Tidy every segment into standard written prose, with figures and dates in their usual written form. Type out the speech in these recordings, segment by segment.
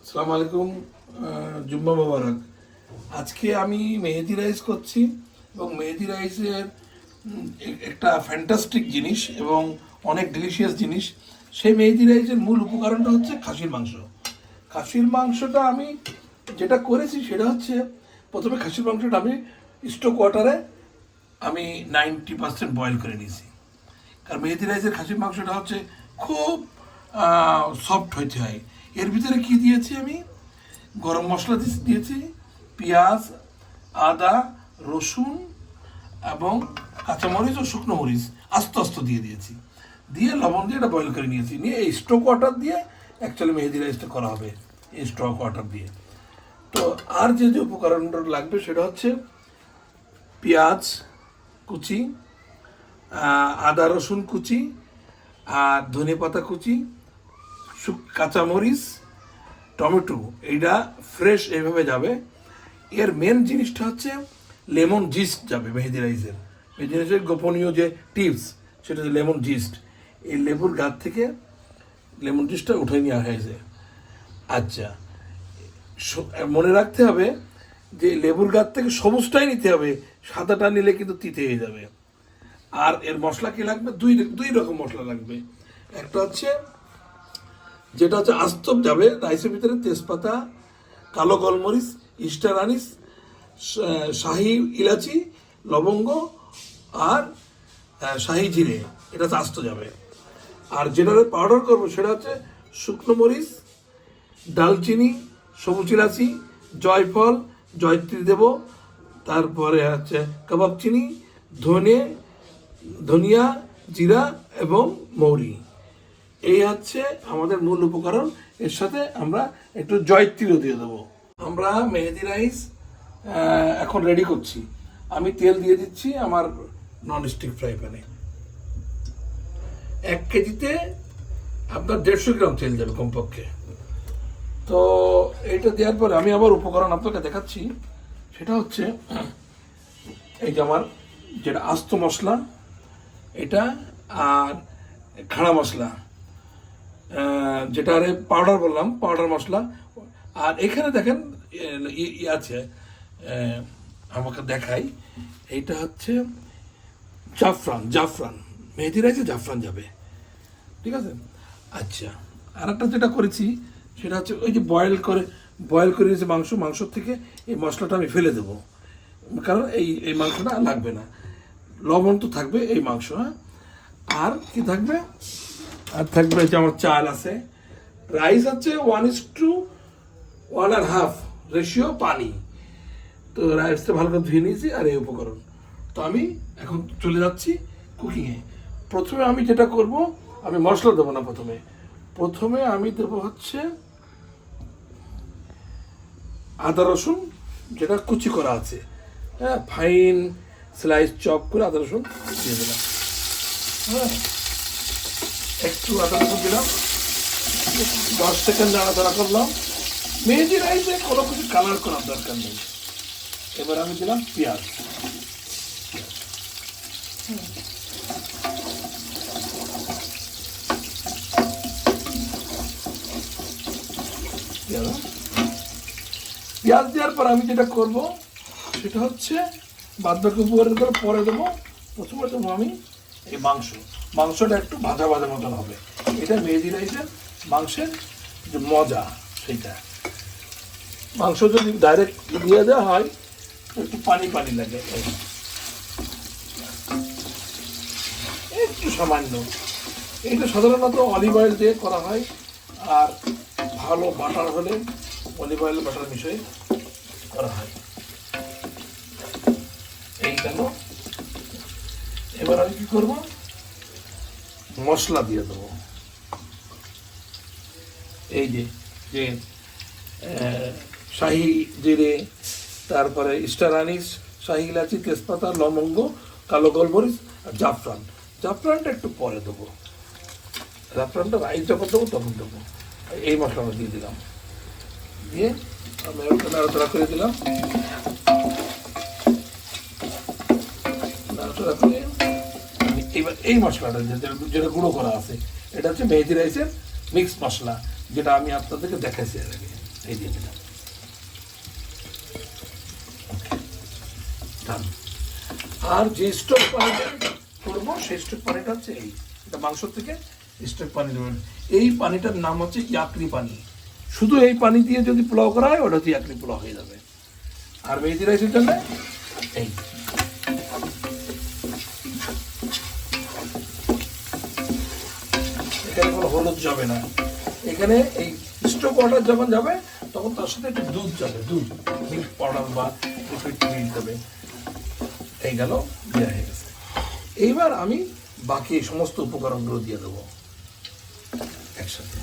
আসসালামু আলাইকুম। জুম্মা মোবারক। আজকে আমি মেহেদি রাইস করছি এবং মেহেদি রাইসের একটা ফ্যান্টাস্টিক জিনিস এবং অনেক ডিলিশিয়াস জিনিস। সেই মেহেদি রাইসের মূল উপকরণটা হচ্ছে খাসির মাংস। খাসির মাংসটা আমি যেটা করেছি সেটা হচ্ছে, প্রথমে খাসির মাংসটা আমি স্টোক ওয়াটারে আমি 90% বয়েল করে নিয়েছি। কারণ মেহেদি রাইসের খাসির মাংসটা হচ্ছে খুব সফট হইতে হয়। এর ভিতরে কি দিয়েছি আমি? গরম মশলা দিয়েছি, পেঁয়াজ, আদা, রসুন এবং কাঁচামরিচ ও শুকনো মরিচ আস্তে আস্তে দিয়ে দিয়েছি। দিয়ে লবণ দিয়ে এটা বয়েল করে নিয়েছি। নিয়ে এই স্টোক ওয়াটার দিয়ে অ্যাকচুয়ালি মেহেদি রাইসটা করা হবে, এই স্টোক ওয়াটার দিয়ে। তো আর যে যে উপকরণটা লাগবে সেটা হচ্ছে পেঁয়াজ কুচি, আদা রসুন কুচি, আর ধনে পাতা কুচি, কাঁচামরিচ, টমেটো। এইটা ফ্রেশ এইভাবে যাবে। এর মেন জিনিসটা হচ্ছে লেমন জিস্ট যাবে মেহেদি রাইসের। মেহেদি রাইসের গোপনীয় যে টিপস সেটা হচ্ছে লেমন জিস্ট। এই লেবুর গাছ থেকে লেমন জিস্টটা উঠে নেওয়া হয়েছে। আচ্ছা, মনে রাখতে হবে যে লেবুর গাছ থেকে সবুজটাই নিতে হবে, সাদাটা নিলে কিন্তু তিতে হয়ে যাবে। আর এর মশলা কি লাগবে? দুই রকম মশলা লাগবে। একটা হচ্ছে যেটা হচ্ছে আস্তব যাবে রাইসের ভিতরে, তেজপাতা, কালো গোলমরিচ, স্টার আনিস, শাহি ইলাচি, লবঙ্গ আর শাহি জিরে, এটা হচ্ছে আস্ত যাবে। আর যেটা পাউডার করবো সেটা হচ্ছে শুকনো মরিচ, ডালচিনি, সবুজ ইলাচি, জয়ফল, জয়ত্রী দেব, তারপরে হচ্ছে কাবাব চিনি, ধনিয়া, জিরা এবং মৌরি। এই হচ্ছে আমাদের মূল উপকরণ। এর সাথে আমরা একটু জয়ত্রীও দিয়ে দেবো। আমরা মেহেদি রাইস এখন রেডি করছি। আমি তেল দিয়ে দিচ্ছি আমার ননস্টিক ফ্রাই প্যানে। 1 কেজিতে আপনার 150 গ্রাম তেল যাবে কমপক্ষে। তো এইটা দেওয়ার পরে আমি আবার উপকরণ আপনাকে দেখাচ্ছি। সেটা হচ্ছে এই যে আমার যেটা আস্ত মশলা এটা, আর খাড়া মশলা যেটা আরে পাউডার বললাম, পাউডার মশলা। আর এখানে দেখেন আছে, আমাকে দেখাই। এইটা হচ্ছে জাফরান মেহেদি রাইসে জাফরান যাবে, ঠিক আছে। আচ্ছা, আর একটা যেটা করেছি সেটা হচ্ছে ওই যে বয়েল করে নিয়েছে মাংস থেকে এই মশলাটা আমি ফেলে দেবো, কারণ এই মাংসটা লাগবে না। লবণ তো থাকবে এই মাংস। হ্যাঁ, আর কি থাকবে? আর থাকবে যে আমার চাল আছে, রাইস হচ্ছে 1:1.5 রেশিও পানি। তো রাইসটা ভালো করে ধুয়ে নিয়েছি আর এই উপকরণ। তো আমি এখন চলে যাচ্ছি কুকিংয়ে। প্রথমে আমি যেটা করব, আমি মশলা দেবো না। প্রথমে আমি দেবো হচ্ছে আদা রসুন, যেটা কুচি করা আছে। হ্যাঁ, ফাইন স্লাইস চপ করে আদা রসুন দিয়ে দিলাম। হ্যাঁ, একটু আদা রসুন দিলাম, 10 সেকেন্ড নাড়াচাড়া করলাম। মেহেদি রাইসে কোনো কিছু কালার করার দরকার নেই। এবার আমি দিলাম পেঁয়াজ। পেঁয়াজ দেওয়ার পর আমি যেটা করব সেটা হচ্ছে বাদবাকি উপকরণ করে পরে দেবো। প্রথমে দেবো আমি এই মাংসটা একটু ভাজা মতন হবে। এটা মেহেদি রাইসের মাংসের যে মজা সেইটা। মাংস যদি ডাইরেক্ট দিয়ে দেওয়া হয় একটু পানি লাগে, একটু সামান্য। এইটা সাধারণত অলিভ অয়েল দিয়ে করা হয়, আর ভালো বাটার হলে অলিভ অয়েল বাটার মিশিয়ে করা হয়। এই গেল। এবার আমি কি করব? মশলা দিয়ে দেবো। এই যে শাহি জিরে, তারপরে স্টার আনিস, শাহি ইলাচি, তেজপাতা, লবঙ্গ, কালো গোলমরিচ আর জাফরানটা একটু পরে দেবো। জাফরানটা রাইস যখন দেবো তখন দেবো। এই মশলাটা দিয়ে দিলাম, দিয়ে আমি নাড়াচাড়া করে দিলাম। নাড়াচাড়া করে এবার এই মশলাটা যেটা গুঁড়ো করা আছে, এটা হচ্ছে মেহেদি রাইসের মিক্স মশলা, যেটা আমি আপনাদেরকে দেখাইছি এর আগে। এই দিয়ে দিলাম। ডান। আর যে স্টক পানিটা করবো সেই স্টক পানিটা হচ্ছে এটা মাংস থেকে স্টক পানি দেবেন। এই পানিটার নাম হচ্ছে ইয়াকনি পানি। শুধু এই পানি দিয়ে যদি পোলাও করা হয় ওটা হচ্ছে ইয়াকনি পোলাও হয়ে যাবে। আর মেহেদি রাইসের জন্য এই এখানে কোনো হলুদ যাবে না। এখানে এই স্টক ওয়াটার যখন যাবে তখন তার সাথে একটু দুধ যাবে, দুধ মিল্ক পাউডার বা লিকুইড মিল্ক যাবে। এই গেল দেওয়া হয়ে গেছে। এইবার আমি বাকি সমস্ত উপকরণগুলো দিয়ে দেবো একসাথে।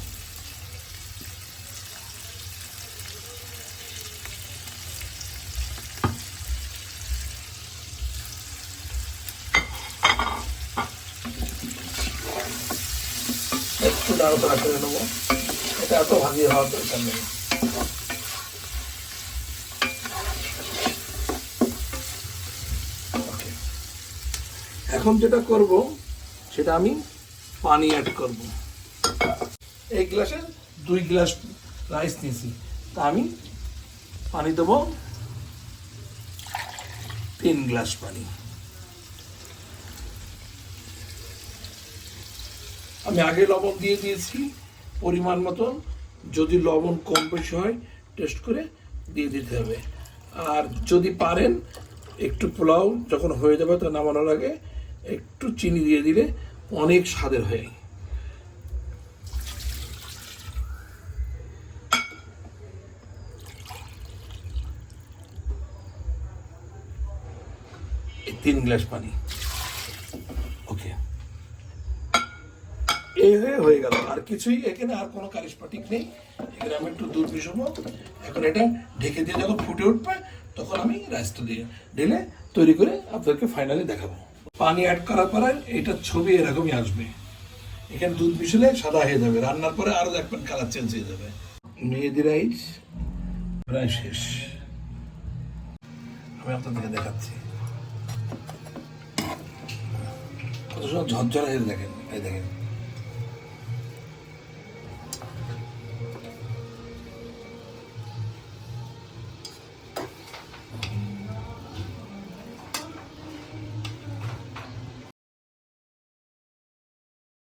একটু নাড়াচাড়া করে নেবো, এটা এত ভাজিয়ে হওয়ার দরকার নেই। এখন যেটা করব সেটা আমি পানি অ্যাড করব। এই গ্লাসে 2 গ্লাস রাইস নিয়েছি, তা আমি পানি দেবো 3 গ্লাস পানি। আমি আগে লবণ দিয়ে দিয়েছি পরিমাণ মতন, যদি লবণ কম বেশি হয় টেস্ট করে দিয়ে দিতে হবে। আর যদি পারেন একটু পোলাও যখন হয়ে যাবে তা নামানোর আগে একটু চিনি দিয়ে দিলে অনেক স্বাদের হয়। এই 3 গ্লাস পানি। ওকে, এই হয়ে গেল। আর কিছুই এখানে আর কোনো কারিশমাটিক নেই। এখানে আমি একটু দুধ মিশাবো। এখন এটা ঢেকে দিয়ে যখন ফুটে উঠবে তখন আমি রাইসটা দিয়ে ঢেলে তৈরি করে আপনাদেরকে ফাইনালি দেখাবো। পানি অ্যাড করার পরে এটার ছবি এরকমই আসবে। এখানে দুধ মিশালে সাদা হয়ে যাবে, রান্নার পরে আরো দেখবেন কালার চেঞ্জ হয়ে যাবে। মেহেদি রাইস প্রায় শেষ, আমি আপনাদেরকে দেখাচ্ছি। কত সময় ঝরঝরা হয়ে দেখেন, এই দেখেন।